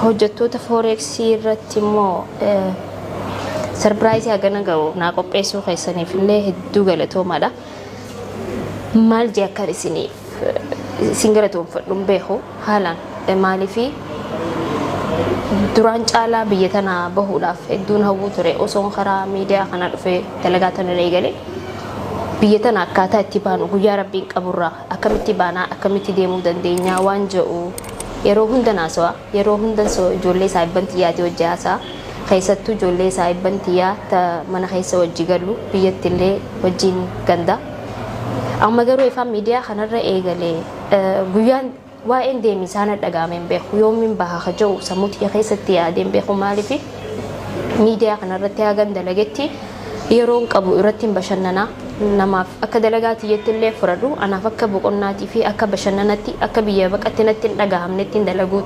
hojjettoota forex irratti immoo surprise hagana ga'u naa qopheessuu keessaniif illee hedduu galatoomaadha. Maal jee akka isin galatoomfadhuun beeku haalaan maaliifi duraan caalaa biyya tanaa bahuudhaaf hedduun hawwuu ture osoon karaa miidiyaa kana dhufee dalagaa tana eegale biyya tana akkaataa itti baanu guyyaa rabbiin qaburraa akkamitti baanaa akkamitti deemuu dandeenyaa waan jedhu yeroo hunda naasawa yeroo hunda ijoollee saayibbantiyaati hojjaasaa keessattuu ijoollee saayibbantiyaa mana keessa wajji galu biyyatti illee wajjiin ganda amma garuu ifaan miidiyaa kanarra eegalee guyyaan waa'een deemisaana dhagaameen beeku yoomiin bahaa kaja'u sammuutii keessatti yaadeen beeku maaliifi miidiyaa kanarratti hagan dalagetti yeroon qabu irratti bashannanaa namaaf akka dalagaati jettillee furadhu anaaf akka boqonnaatii fi akka bashannanatti akka biyya baqatti natti hin dhagahamnetti dalaguutu